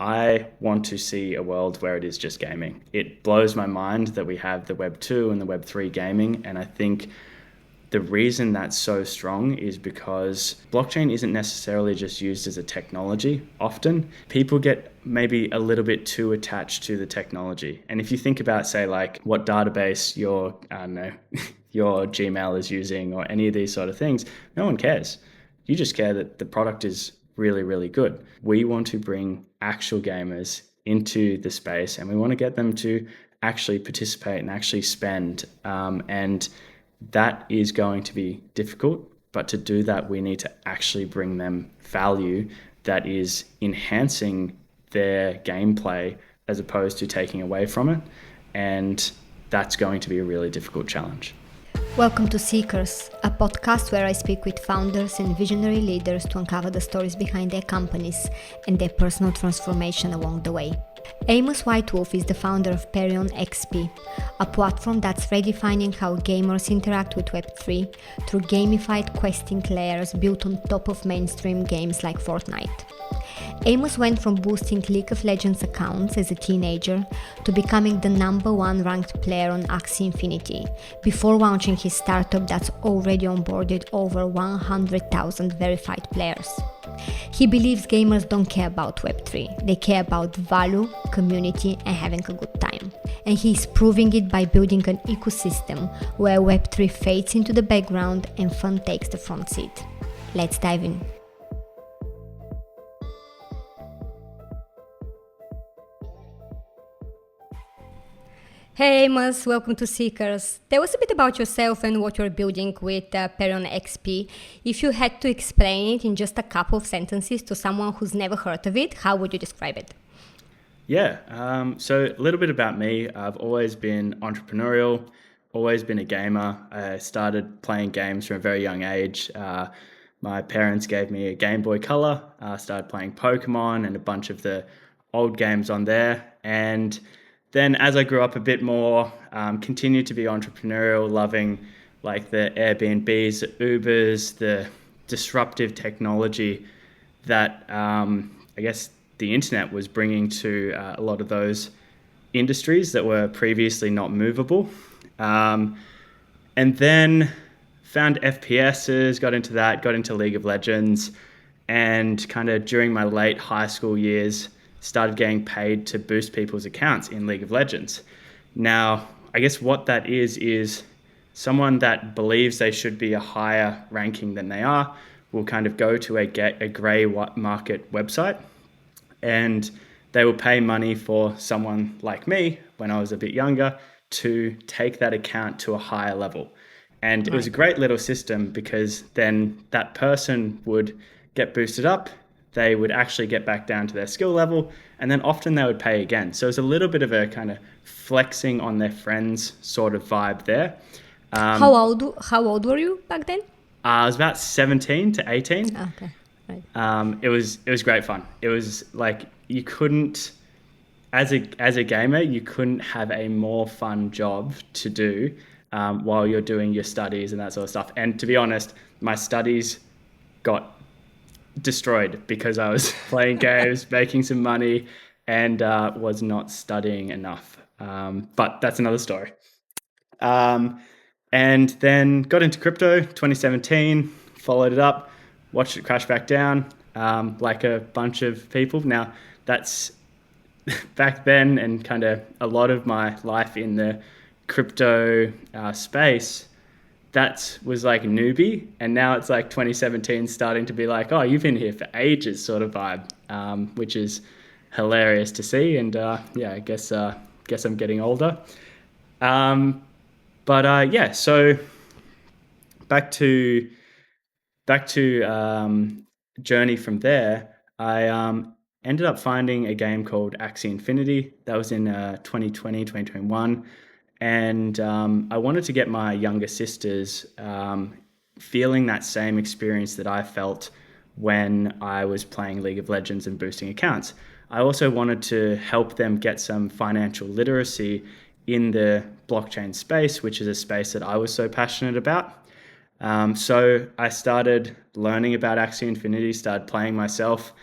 I want to see a world where it is just gaming. It blows my mind that we have the Web 2 and the Web 3 gaming. And I think the reason that's so strong is because blockchain isn't necessarily just used as a technology. Often people get maybe a little bit too attached to the technology. And if you think about, say, like what database your, I don't know, your Gmail is using or any of these sort of things, no one cares. You just care that the product is really, really good. We want to bring actual gamers into the space and we want to get them to actually participate and actually spend. And that is going to be difficult. But to do that, we need to actually bring them value that is enhancing their gameplay as opposed to taking away from it. And that's going to be a really difficult challenge. Welcome to Seekers, a podcast where I speak with founders and visionary leaders to uncover the stories behind their companies and their personal transformation along the way. Amos Whitewolf is the founder of PerionXP, a platform that's redefining how gamers interact with Web3 through gamified questing layers built on top of mainstream games like Fortnite. Amos went from boosting League of Legends accounts as a teenager to becoming the #1 ranked player on Axie Infinity before launching his startup that's already onboarded over 100,000 verified players. He believes gamers don't care about Web3, they care about value, community and having a good time. And he's proving it by building an ecosystem where Web3 fades into the background and fun takes the front seat. Let's dive in. Hey Amos, welcome to Seekers. Tell us a bit about yourself and what you're building with PerionXP. If you had to explain it in just a couple of sentences to someone who's never heard of it, how would you describe it? Yeah, so a little bit about me. I've always been entrepreneurial, always been a gamer. I started playing games from a very young age. My parents gave me a Game Boy Color. I started playing Pokemon and a bunch of the old games on there. And then as I grew up a bit more, continued to be entrepreneurial, loving like the Airbnbs, the Ubers, the disruptive technology that I guess the internet was bringing to a lot of those industries that were previously not movable. And then found FPSs, got into that, got into League of Legends, and kind of during my late high school years, started getting paid to boost people's accounts in League of Legends. Now, I guess what that is someone that believes they should be a higher ranking than they are will kind of go to a grey market website and they will pay money for someone like me when I was a bit younger to take that account to a higher level. And It was a great little system because then that person would get boosted up, they would actually get back down to their skill level, and then often they would pay again. So it's a little bit of a kind of flexing on their friends sort of vibe there. How old were you back then? I was about 17 to 18. Okay, right. It was great fun. It was like you couldn't, as a gamer, you couldn't have a more fun job to do while you're doing your studies and that sort of stuff. And to be honest, my studies got destroyed because I was playing games, making some money, and was not studying enough. But that's another story. And then got into crypto 2017, followed it up, watched it crash back down like a bunch of people. Now, that's back then and kind of a lot of my life in the crypto space. That was like newbie, and now it's like 2017 starting to be like, oh, you've been here for ages sort of vibe, which is hilarious to see. And yeah, I guess I'm getting older. Yeah, so back to journey from there. I ended up finding a game called Axie Infinity. That was in 2020, 2021. And I wanted to get my younger sisters feeling that same experience that I felt when I was playing League of Legends and boosting accounts. I also wanted to help them get some financial literacy in the blockchain space, which is a space that I was so passionate about. So I started learning about Axie Infinity, started playing myself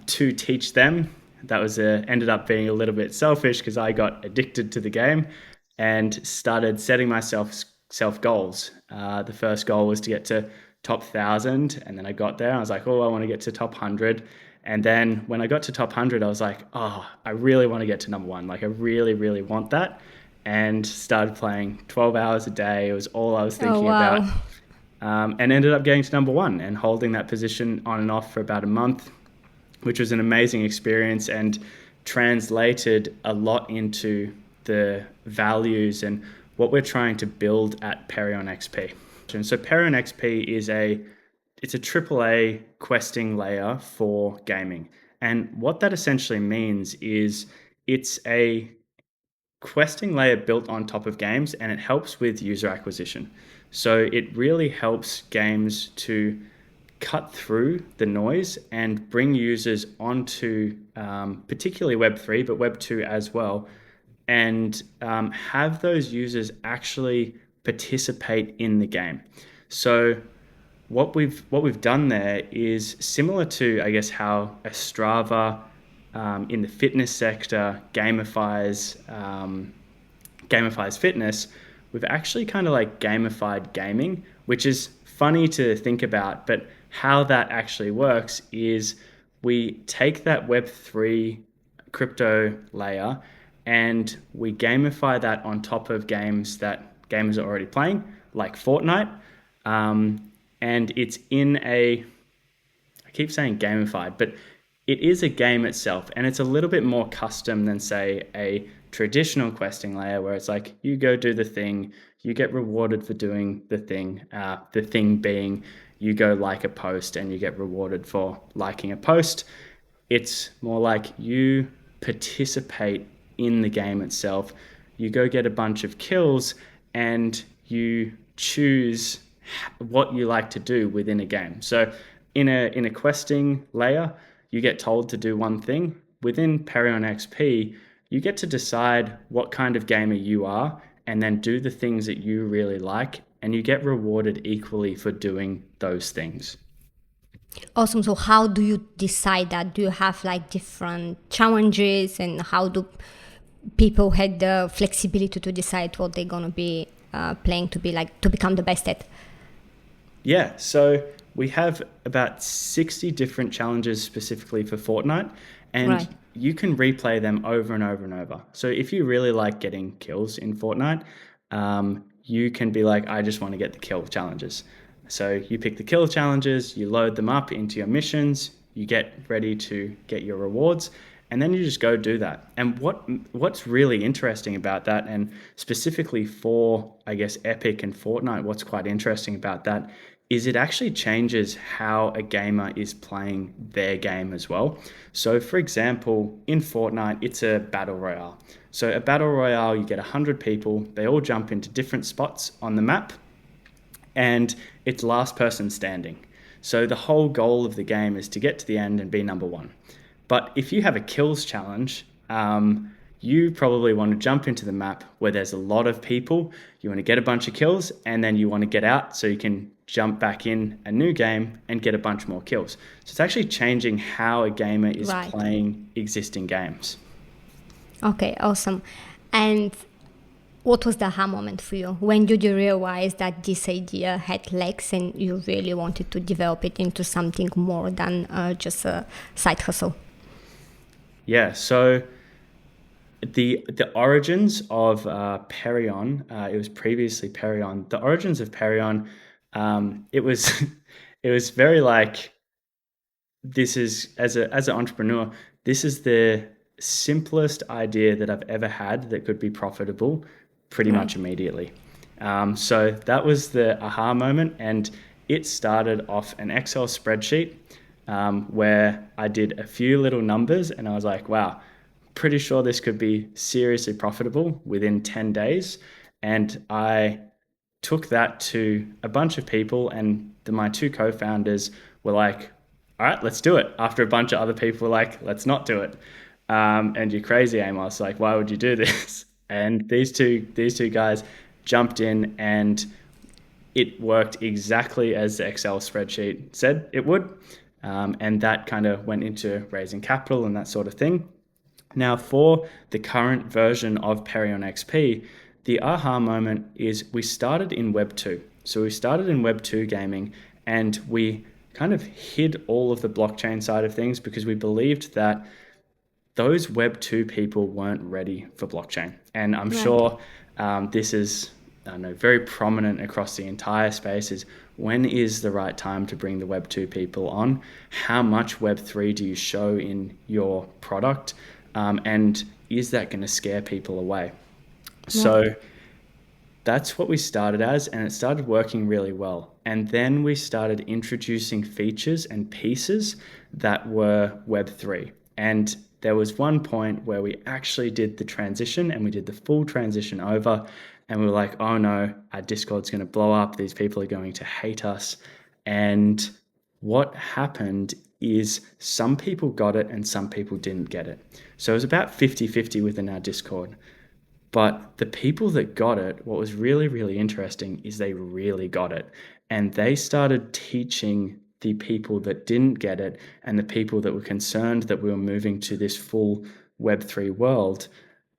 to teach them That was ended up being a little bit selfish because I got addicted to the game and started setting myself self goals. The first goal was to get to top 1,000, and then I got there. I was like, oh, I want to get to top 100. And then when I got to top 100, I was like, oh, I really want to get to number one. Like, I really, really want that. And started playing 12 hours a day. It was all I was thinking about. And ended up getting to number one and holding that position on and off for about a month, which was an amazing experience and translated a lot into the values and what we're trying to build at PerionXP. And so PerionXP is it's a AAA questing layer for gaming. And what that essentially means is it's a questing layer built on top of games, and it helps with user acquisition. So it really helps games to cut through the noise and bring users onto particularly Web3, but Web2 as well, and have those users actually participate in the game. So what we've done there is similar to, I guess, how a Strava in the fitness sector gamifies fitness. We've actually kind of like gamified gaming, which is funny to think about, but how that actually works is we take that Web3 crypto layer and we gamify that on top of games that gamers are already playing, like Fortnite. And it's I keep saying gamified, but it is a game itself, and it's a little bit more custom than, say, a traditional questing layer where it's like you go do the thing, you get rewarded for doing the thing being you go like a post and you get rewarded for liking a post. It's more like you participate in the game itself. You go get a bunch of kills and you choose what you like to do within a game. So in a questing layer, you get told to do one thing. Within PerionXP, you get to decide what kind of gamer you are and then do the things that you really like, and you get rewarded equally for doing those things. Awesome. So how do you decide that? Do you have like different challenges, and how do people have the flexibility to decide what they're going to be playing to become the best at? Yeah, so we have about 60 different challenges specifically for Fortnite, and you can replay them over and over and over. So if you really like getting kills in Fortnite, you can be like, I just want to get the kill challenges. So you pick the kill challenges, you load them up into your missions, you get ready to get your rewards, and then you just go do that. And what's really interesting about that, and specifically for, I guess, Epic and Fortnite, what's quite interesting about that is it actually changes how a gamer is playing their game as well. So for example, in Fortnite, it's a battle royale. So a battle royale, you get 100 people, they all jump into different spots on the map, and it's last person standing. So the whole goal of the game is to get to the end and be number one. But if you have a kills challenge, you probably want to jump into the map where there's a lot of people, you want to get a bunch of kills, and then you want to get out so you can jump back in a new game and get a bunch more kills. So it's actually changing how a gamer is playing existing games. Okay, awesome. And what was the aha moment for you? When did you realize that this idea had legs and you really wanted to develop it into something more than just a side hustle? Yeah, so the origins of Perion, it was previously Perion. The origins of Perion, it was it was very like, this is, as an entrepreneur, this is the simplest idea that I've ever had that could be profitable pretty much immediately. So that was the aha moment, and it started off an Excel spreadsheet where I did a few little numbers and I was like, wow, pretty sure this could be seriously profitable within 10 days. And I took that to a bunch of people, and my two co-founders were like, all right, let's do it. After a bunch of other people were like, let's not do it. And you're crazy, Amos. Like, why would you do this? And these two guys jumped in, and it worked exactly as the Excel spreadsheet said it would. And that kind of went into raising capital and that sort of thing. Now, for the current version of PerionXP, the aha moment is we started in Web 2. So we started in Web 2 gaming, and we kind of hid all of the blockchain side of things because we believed that those Web 2 people weren't ready for blockchain. And I'm sure this is, I don't know, very prominent across the entire space is when is the right time to bring the Web 2 people on? How much Web 3 do you show in your product? And is that going to scare people away? So that's what we started as, and it started working really well. And then we started introducing features and pieces that were Web3. And there was one point where we actually did the transition, and we did the full transition over, and we were like, oh no, our Discord's going to blow up. These people are going to hate us. And what happened is some people got it and some people didn't get it. So it was about 50-50 within our Discord. But the people that got it, what was really, really interesting is they really got it. And they started teaching the people that didn't get it and the people that were concerned that we were moving to this full Web3 world,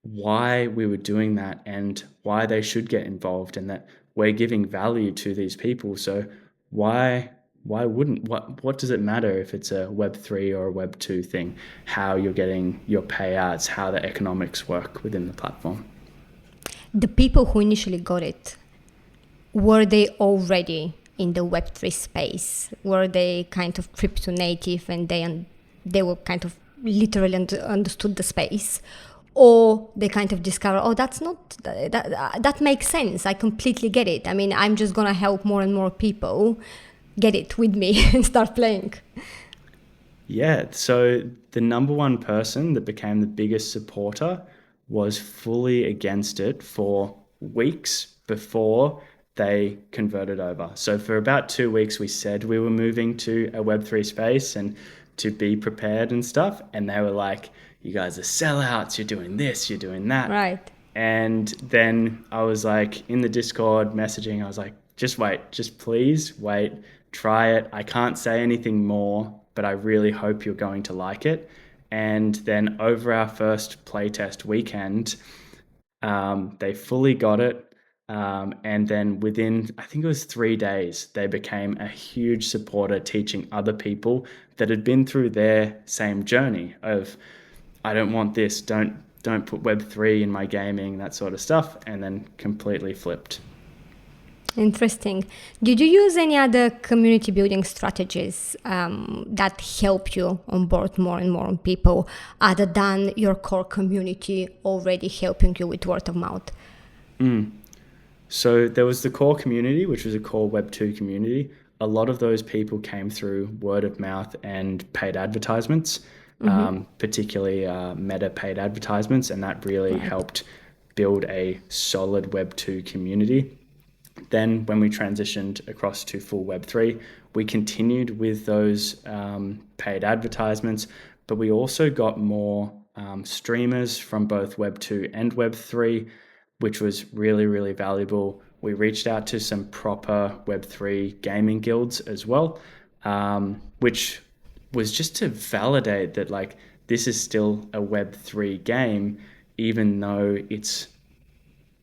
why we were doing that and why they should get involved, and that we're giving value to these people. So why wouldn't, what does it matter if it's a Web3 or a Web2 thing, how you're getting your payouts, how the economics work within the platform? The people who initially got it, were they already in the Web3 space? Were they kind of crypto native and they were kind of literally understood the space? Or they kind of discover, oh, that makes sense. I completely get it. I mean, I'm just going to help more and more people get it with me and start playing. Yeah, so the number one person that became the biggest supporter was fully against it for weeks before they converted over. So for about 2 weeks, we said we were moving to a Web3 space and to be prepared and stuff. And they were like, you guys are sellouts, you're doing this, you're doing that. Right. And then I was like in the Discord messaging, I was like, just wait, just please wait, try it. I can't say anything more, but I really hope you're going to like it. And then over our first playtest weekend, they fully got it. And then within, I think it was 3 days, they became a huge supporter, teaching other people that had been through their same journey of, I don't want this, don't put Web3 in my gaming, that sort of stuff, and then completely flipped. Interesting. Did you use any other community building strategies that help you onboard more and more people other than your core community already helping you with word of mouth? So there was the core community, which was a core Web2 community. A lot of those people came through word of mouth and paid advertisements, particularly meta paid advertisements, and that really helped build a solid Web2 community. Then when we transitioned across to full Web3, we continued with those paid advertisements, but we also got more streamers from both Web2 and Web3, which was really, really valuable. We reached out to some proper Web3 gaming guilds as well, which was just to validate that like this is still a Web3 game, even though it's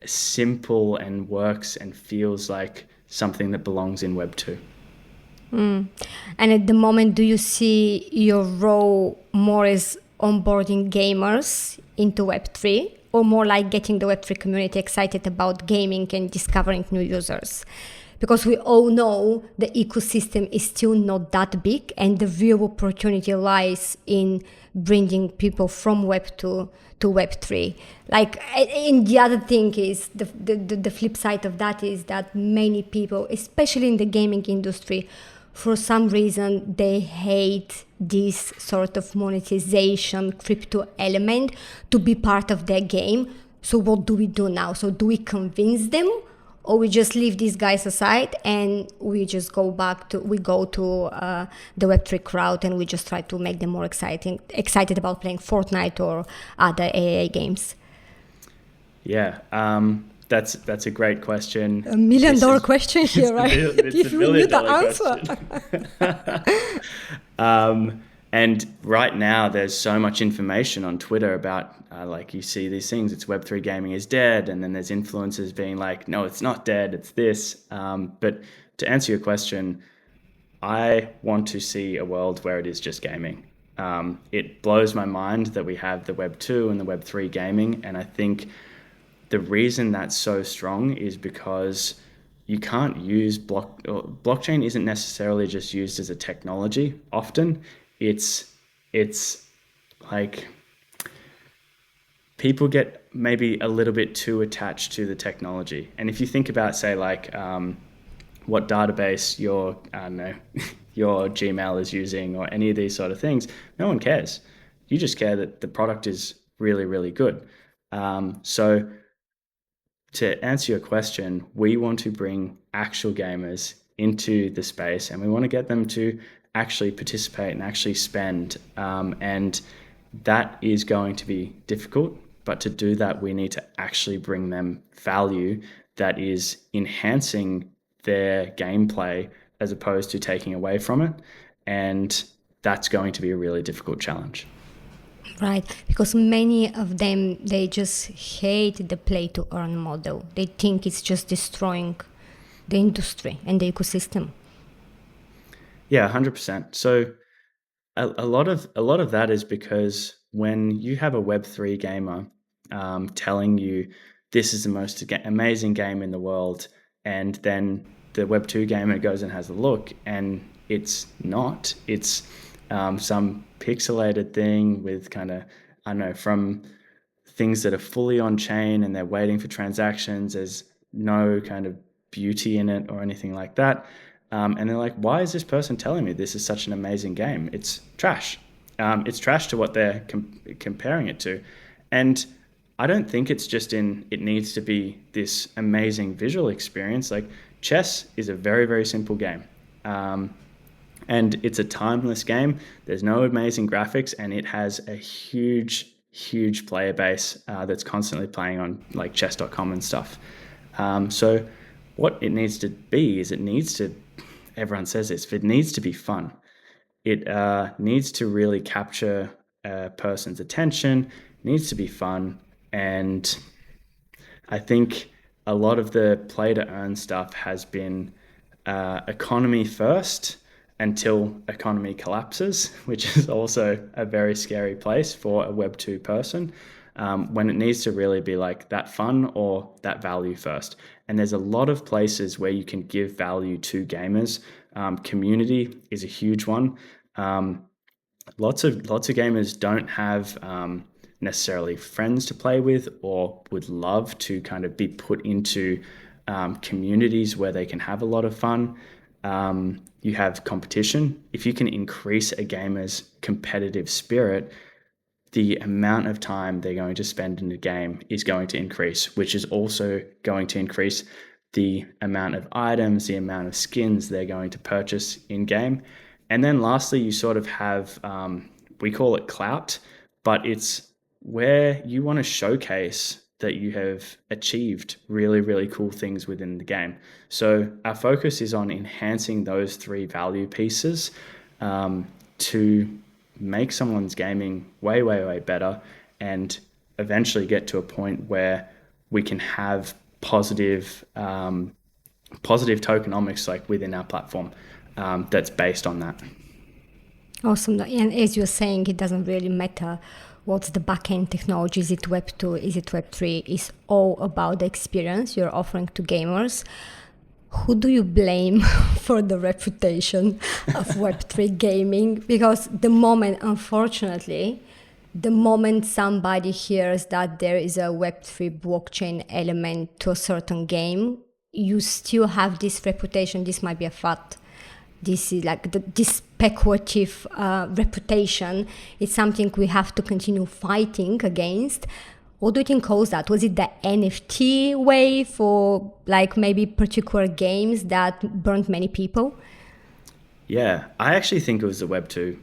simple and works and feels like something that belongs in Web 2. And at the moment, do you see your role more as onboarding gamers into Web 3 or more like getting the Web 3 community excited about gaming and discovering new users? Because we all know the ecosystem is still not that big and the real opportunity lies in bringing people from Web 2 to Web 3. Like, and the other thing is, the flip side of that is that many people, especially in the gaming industry, for some reason, they hate this sort of monetization crypto element to be part of their game. So what do we do now? So do we convince them? Or we just leave these guys aside and we just go to the Web3 crowd and we just try to make them more excited about playing Fortnite or other AAA games. Yeah. That's a great question. $1 million question here, right? It's a We knew the answer. And right now, there's so much information on Twitter about, like you see these things, it's Web3 gaming is dead. And then there's influencers being like, no, it's not dead, it's this. But to answer your question, I want to see a world where it is just gaming. It blows my mind that we have the Web2 and the Web3 gaming. And I think the reason that's so strong is because you can't use blockchain isn't necessarily just used as a technology. Often it's like people get maybe a little bit too attached to the technology. And if you think about, say, like what database I don't know, your Gmail is using or any of these sort of things, no one cares. You just care that the product is really, really good. So to answer your question, we want to bring actual gamers into the space and we want to get them to actually participate and actually spend. And that is going to be difficult. But to do that, we need to actually bring them value that is enhancing their gameplay as opposed to taking away from it. And that's going to be a really difficult challenge. Right, because many of them, they just hate the play to earn model. They think it's just destroying the industry and the ecosystem. Yeah, 100%. So a lot of that is because when you have a Web3 gamer telling you this is the most amazing game in the world, and then the Web2 gamer goes and has a look and it's not. It's some pixelated thing with kind of, I don't know, from things that are fully on chain and they're waiting for transactions. There's no kind of beauty in it or anything like that. And they're like, why is this person telling me this is such an amazing game? It's trash. It's trash to what they're comparing it to. And I don't think it's just it needs to be this amazing visual experience. Like chess is a very, very simple game. And it's a timeless game. There's no amazing graphics, and it has a huge, huge player base that's constantly playing on like chess.com and stuff. So what it needs to be is everyone says this, it needs to be fun. It needs to really capture a person's attention, needs to be fun. And I think a lot of the play to earn stuff has been economy first until economy collapses, which is also a very scary place for a Web2 person, when it needs to really be like that fun or that value first. And there's a lot of places where you can give value to gamers. Community is a huge one. Lots of gamers don't have necessarily friends to play with or would love to kind of be put into communities where they can have a lot of fun. You have competition. If you can increase a gamer's competitive spirit, the amount of time they're going to spend in the game is going to increase, which is also going to increase the amount of items, the amount of skins they're going to purchase in game. And then lastly, you sort of have, we call it clout, but it's where you want to showcase that you have achieved really, really cool things within the game. So our focus is on enhancing those three value pieces to make someone's gaming way, way, way better and eventually get to a point where we can have positive tokenomics like within our platform that's based on that. Awesome. And as you're saying, it doesn't really matter what's the backend technology. Is it Web 2? Is it Web 3? It's all about the experience you're offering to gamers. Who do you blame for the reputation of Web 3 gaming? Because unfortunately, the moment somebody hears that there is a Web 3 blockchain element to a certain game, you still have this reputation. This might be a fact. This is like this speculative reputation. It's something we have to continue fighting against. What do you think caused that? Was it the NFT wave or like maybe particular games that burned many people? Yeah, I actually think it was the Web2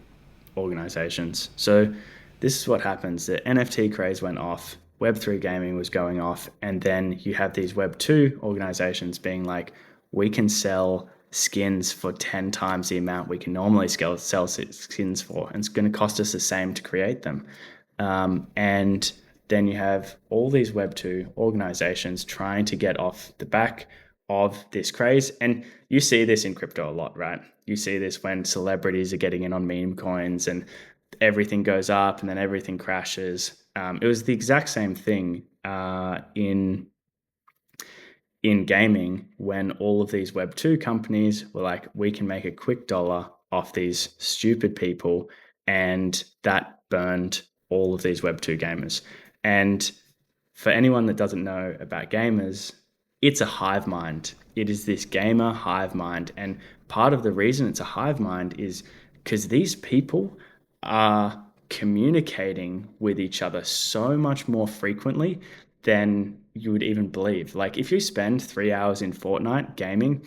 organizations. So this is what happens. The NFT craze went off Web3 gaming was going off, and then you have these Web2 organizations being like, we can sell skins for 10 times the amount we can normally sell skins for, and it's going to cost us the same to create them. And then you have all these Web2 organizations trying to get off the back of this craze. And you see this in crypto a lot, right? You see this when celebrities are getting in on meme coins and everything goes up and then everything crashes. It was the exact same thing in gaming when all of these Web2 companies were like, we can make a quick dollar off these stupid people, and that burned all of these Web2 gamers. And for anyone that doesn't know about gamers, it's a hive mind. It is this gamer hive mind. And part of the reason it's a hive mind is because these people are communicating with each other so much more frequently than you would even believe. Like if you spend 3 hours in Fortnite gaming,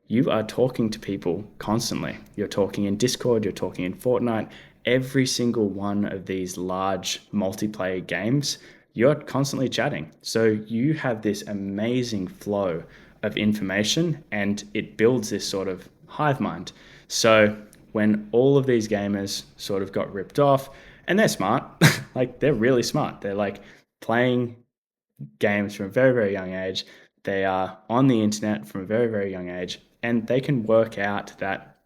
you are talking to people constantly. You're talking in Discord, you're talking in Fortnite. Every single one of these large multiplayer games, you're constantly chatting. So you have this amazing flow of information and it builds this sort of hive mind. So when all of these gamers sort of got ripped off, and they're smart, like they're really smart. They're like playing games from a very, very young age. They are on the internet from a very, very young age, and they can work out that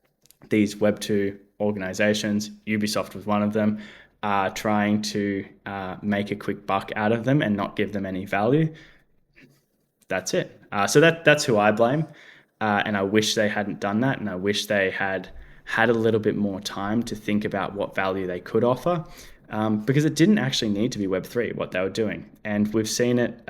these Web2 organizations, Ubisoft was one of them, are trying to make a quick buck out of them and not give them any value. That's it. So that's who I blame. And I wish they hadn't done that. And I wish they had a little bit more time to think about what value they could offer. Because it didn't actually need to be Web3, what they were doing. And we've seen it,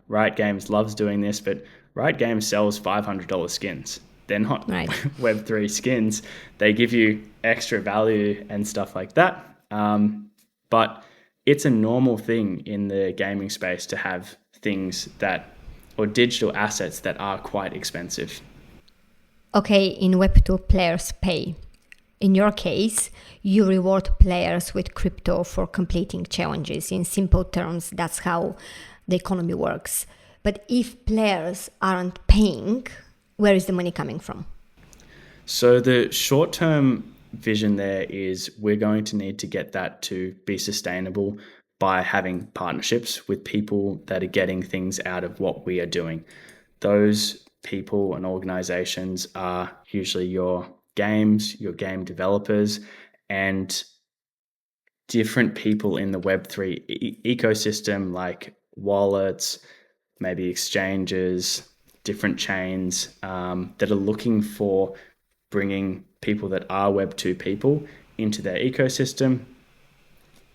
Riot Games loves doing this, but Riot Games sells $500 skins. They're not Right. Web3 skins. They give you extra value and stuff like that. But it's a normal thing in the gaming space to have things that, or digital assets that are quite expensive. Okay, in Web2, players pay. In your case, you reward players with crypto for completing challenges. In simple terms, that's how the economy works. But if players aren't paying, where is the money coming from? So the short-term vision there is we're going to need to get that to be sustainable by having partnerships with people that are getting things out of what we are doing. Those people and organizations are usually your games, your game developers, and different people in the Web3 ecosystem like wallets, maybe exchanges, different chains that are looking for bringing people that are Web2 people into their ecosystem.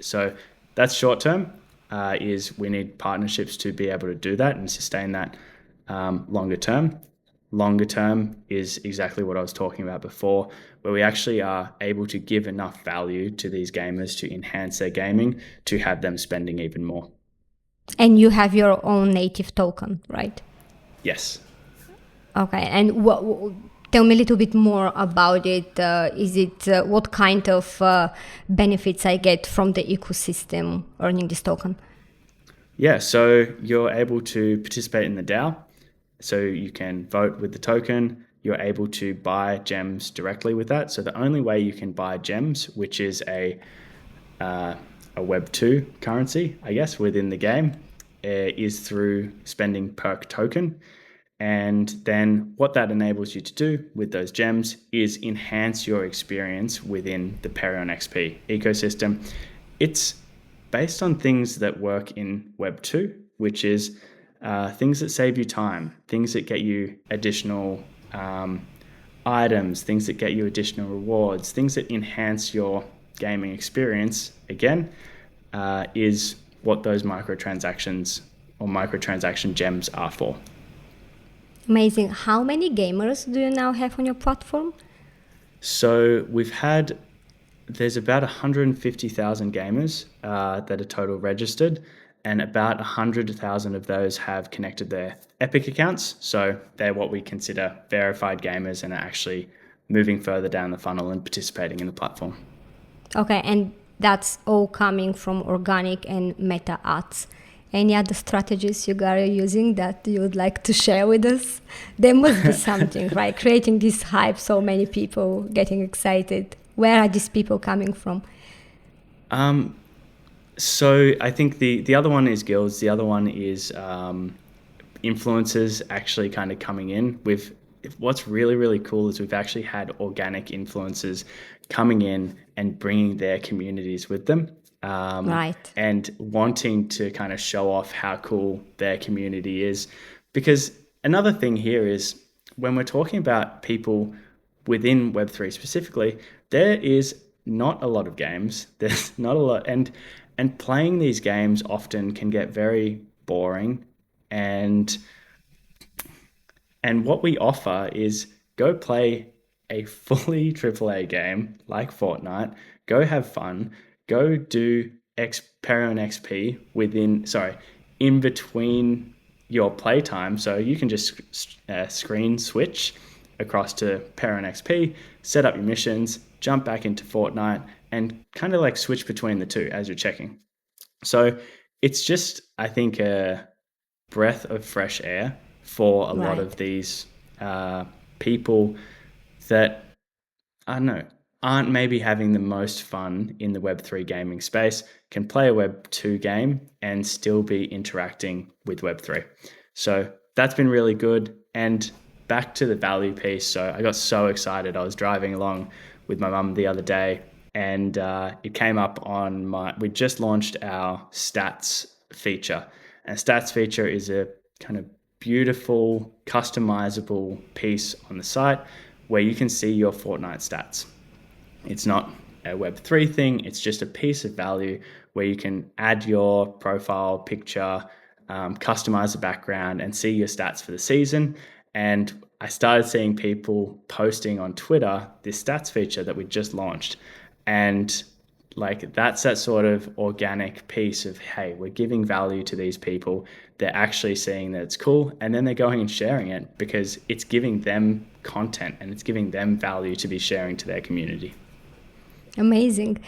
So that's short term, is we need partnerships to be able to do that and sustain that longer term. Longer term is exactly what I was talking about before, where we actually are able to give enough value to these gamers to enhance their gaming, to have them spending even more. And you have your own native token, right? Yes. Okay, and tell me a little bit more about it. Is it what kind of benefits I get from the ecosystem earning this token? Yeah, so you're able to participate in the DAO. So you can vote with the token. You're able to buy gems directly with that. So the only way you can buy gems, which is a Web2 currency, I guess, within the game, is through spending perk token. And then what that enables you to do with those gems is enhance your experience within the PerionXP ecosystem. It's based on things that work in Web2, which is things that save you time, things that get you additional items, things that get you additional rewards, things that enhance your gaming experience, again, is what those microtransactions or microtransaction gems are for. Amazing. How many gamers do you now have on your platform? So there's about 150,000 gamers that are total registered, and about 100,000 of those have connected their Epic accounts. So they're what we consider verified gamers and are actually moving further down the funnel and participating in the platform. Okay, and that's all coming from organic and meta ads. Any other strategies you are using that you would like to share with us? There must be something, right? Creating this hype, so many people getting excited. Where are these people coming from? So I think the other one is guilds. The other one is influencers actually kind of coming in. What's really, really cool is we've actually had organic influencers coming in and bringing their communities with them. Right. And wanting to kind of show off how cool their community is. Because another thing here is when we're talking about people within Web3 specifically, there is not a lot of games. There's not a lot. And playing these games often can get very boring. And what we offer is go play a fully AAA game like Fortnite, go have fun, go do PerionXP in between your playtime. So you can just screen switch across to PerionXP, set up your missions, jump back into Fortnite, and kind of like switch between the two as you're checking. So it's just, I think, a breath of fresh air for a lot of these people that, I don't know, aren't maybe having the most fun in the Web3 gaming space, can play a Web2 game and still be interacting with Web3. So that's been really good. And back to the value piece. So I got so excited. I was driving along with my mum the other day, and it came up on we just launched our stats feature. And stats feature is a kind of beautiful, customizable piece on the site where you can see your Fortnite stats. It's not a Web3 thing. It's just a piece of value where you can add your profile picture, customize the background, and see your stats for the season. And I started seeing people posting on Twitter this stats feature that we just launched. And like that's that sort of organic piece of, hey, we're giving value to these people. They're actually seeing that it's cool. And then they're going and sharing it because it's giving them content and it's giving them value to be sharing to their community. Amazing.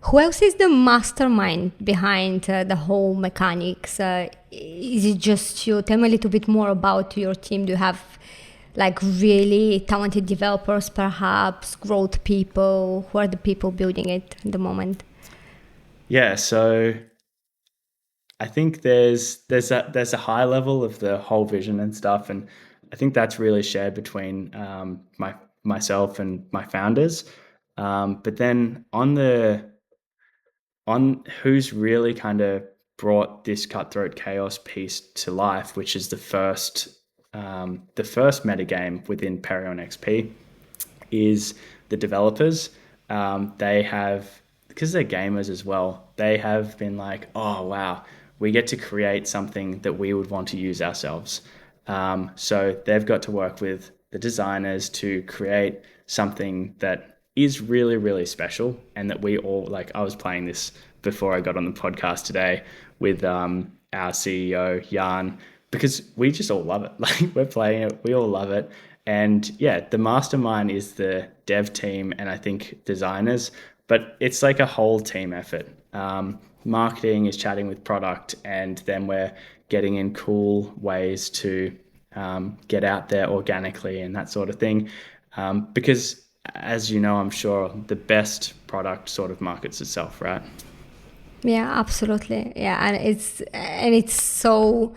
Who else is the mastermind behind the whole mechanics? Is it just you? Tell me a little bit more about your team. Do you have like really talented developers, perhaps growth people? Who are the people building it at the moment? Yeah, so I think there's a high level of the whole vision and stuff, and I think that's really shared between myself and my founders. But then on who's really kind of brought this cutthroat chaos piece to life, which is the first metagame within PerionXP, is the developers. They have, because they're gamers as well, they have been like, oh wow, we get to create something that we would want to use ourselves. So they've got to work with the designers to create something that is really, really special, and that we all like. I was playing this before I got on the podcast today with our CEO Jan, because we just all love it. Like we're playing it, we all love it. And yeah, the mastermind is the dev team and I think designers, but it's like a whole team effort. Marketing is chatting with product, and then we're getting in cool ways to get out there organically and that sort of thing. Because as you know, I'm sure the best product sort of markets itself, right? Yeah, absolutely. Yeah, and it's so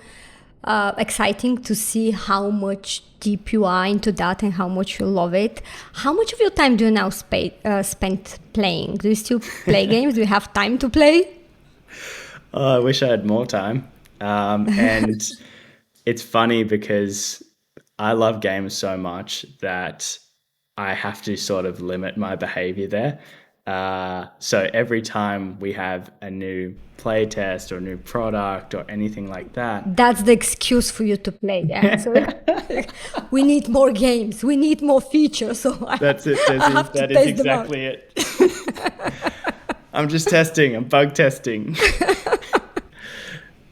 exciting to see how much deep you are into that and how much you love it. How much of your time do you now spend playing? Do you still play games? Do you have time to play? I wish I had more time. And it's funny because I love games so much that I have to sort of limit my behavior there. So every time we have a new play test or a new product or anything like that, that's the excuse for you to play. Yeah. So we need more games. We need more features. So that's it. That is exactly it. I'm just testing. I'm bug testing.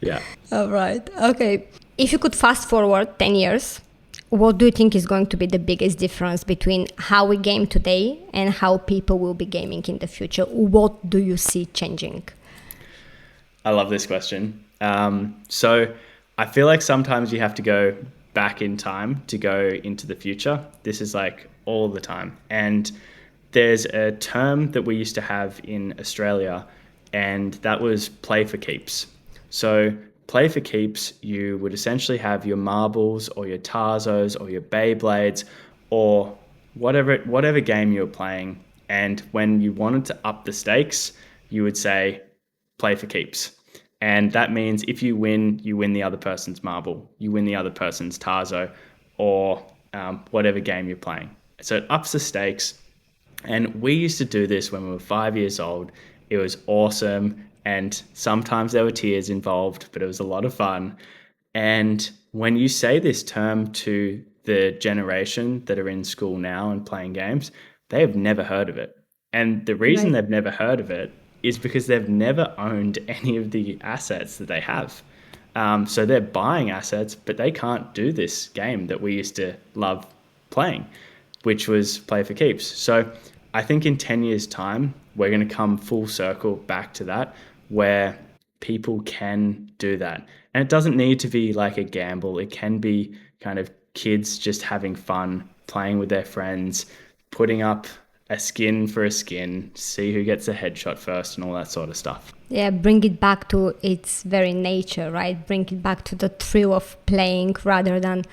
Yeah. All right. Okay. If you could fast forward 10 years, what do you think is going to be the biggest difference between how we game today and how people will be gaming in the future? What do you see changing? I love this question. So I feel like sometimes you have to go back in time to go into the future. This is like all the time. And there's a term that we used to have in Australia, and that was play for keeps. So play for keeps, you would essentially have your marbles or your Tarzos or your Beyblades or whatever game you were playing. And when you wanted to up the stakes, you would say play for keeps. And that means if you win the other person's marble, you win the other person's Tarzo, or whatever game you're playing. So it ups the stakes. And we used to do this when we were 5 years old. It was awesome. And sometimes there were tears involved, but it was a lot of fun. And when you say this term to the generation that are in school now and playing games, they have never heard of it. And the reason Right. they've never heard of it is because they've never owned any of the assets that they have. So they're buying assets, but they can't do this game that we used to love playing, which was play for keeps. So I think in 10 years' time, we're going to come full circle back to that, where people can do that. And it doesn't need to be like a gamble. It can be kind of kids just having fun, playing with their friends, putting up a skin for a skin, see who gets a headshot first and all that sort of stuff. Yeah, bring it back to its very nature, right? Bring it back to the thrill of playing rather than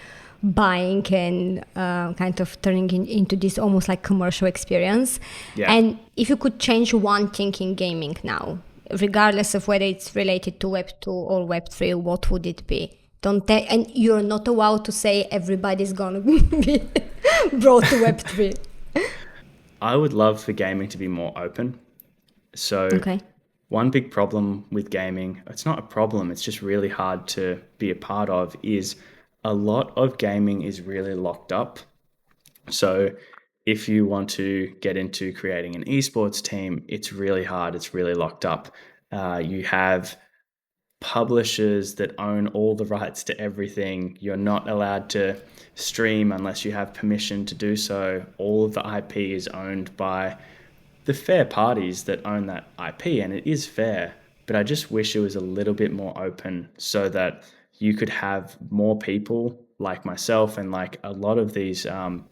buying and kind of turning into this almost like commercial experience. Yeah. And if you could change one thing in gaming now, regardless of whether it's related to Web 2 or Web 3, what would it be? And you're not allowed to say everybody's gonna be brought to Web 3. I would love for gaming to be more open. So Okay. one big problem with gaming, it's not a problem, it's just really hard to be a part of, is a lot of gaming is really locked up. So if you want to get into creating an esports team, it's really hard, it's really locked up. You have publishers that own all the rights to everything. You're not allowed to stream unless you have permission to do so. All of the IP is owned by the fair parties that own that IP, and it is fair, but I just wish it was a little bit more open so that you could have more people like myself and like a lot of these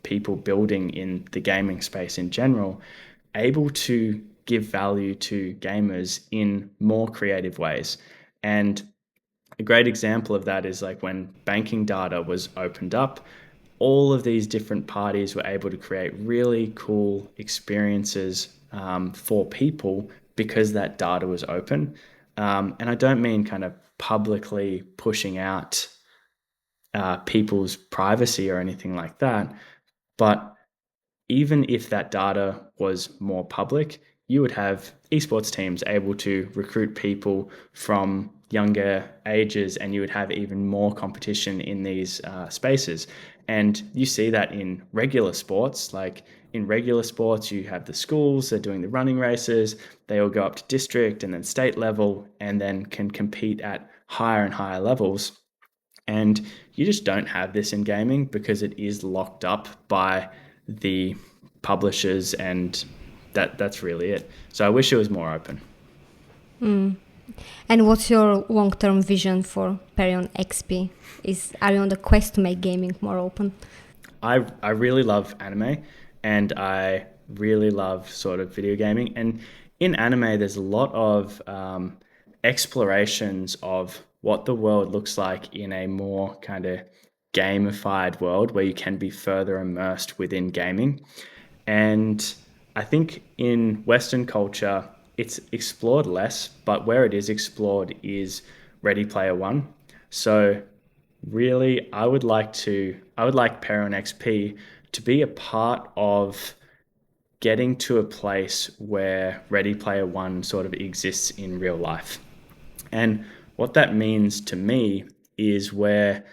people building in the gaming space in general, able to give value to gamers in more creative ways. And a great example of that is like when banking data was opened up, all of these different parties were able to create really cool experiences for people because that data was open. And I don't mean kind of publicly pushing out people's privacy or anything like that, but even if that data was more public, you would have esports teams able to recruit people from younger ages, and you would have even more competition in these spaces. And you see that in regular sports. Like in regular sports, you have the schools, they're doing the running races, they all go up to district and then state level, and then can compete at higher and higher levels. And you just don't have this in gaming because it is locked up by the publishers, and that's really it. So I wish it was more open. And what's your long-term vision for PerionXP? Are you on the quest to make gaming more open? I really love anime, and I really love sort of video gaming. And in anime, there's a lot of explorations of what the world looks like in a more kind of gamified world where you can be further immersed within gaming. And I think in Western culture, it's explored less, but where it is explored is Ready Player One. So really, I would like PerionXP to be a part of getting to a place where Ready Player One sort of exists in real life. And what that means to me is where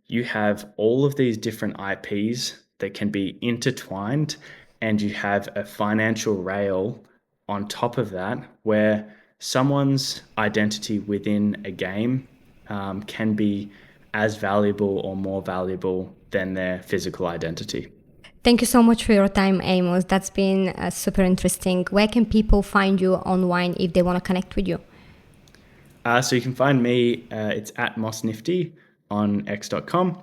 you have all of these different IPs that can be intertwined, and you have a financial rail on top of that where someone's identity within a game can be as valuable or more valuable than their physical identity. Thank you so much for your time, Amos. That's been super interesting. Where can people find you online if they want to connect with you? So you can find me, it's at mossnifty on x.com.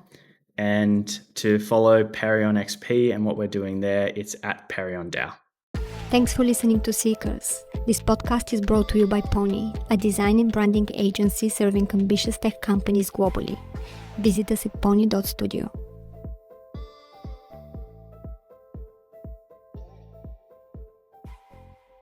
And to follow PerionXP and what we're doing there, it's at PerionDAO. Thanks for listening to Seekers. This podcast is brought to you by Pony, a design and branding agency serving ambitious tech companies globally. Visit us at pony.studio.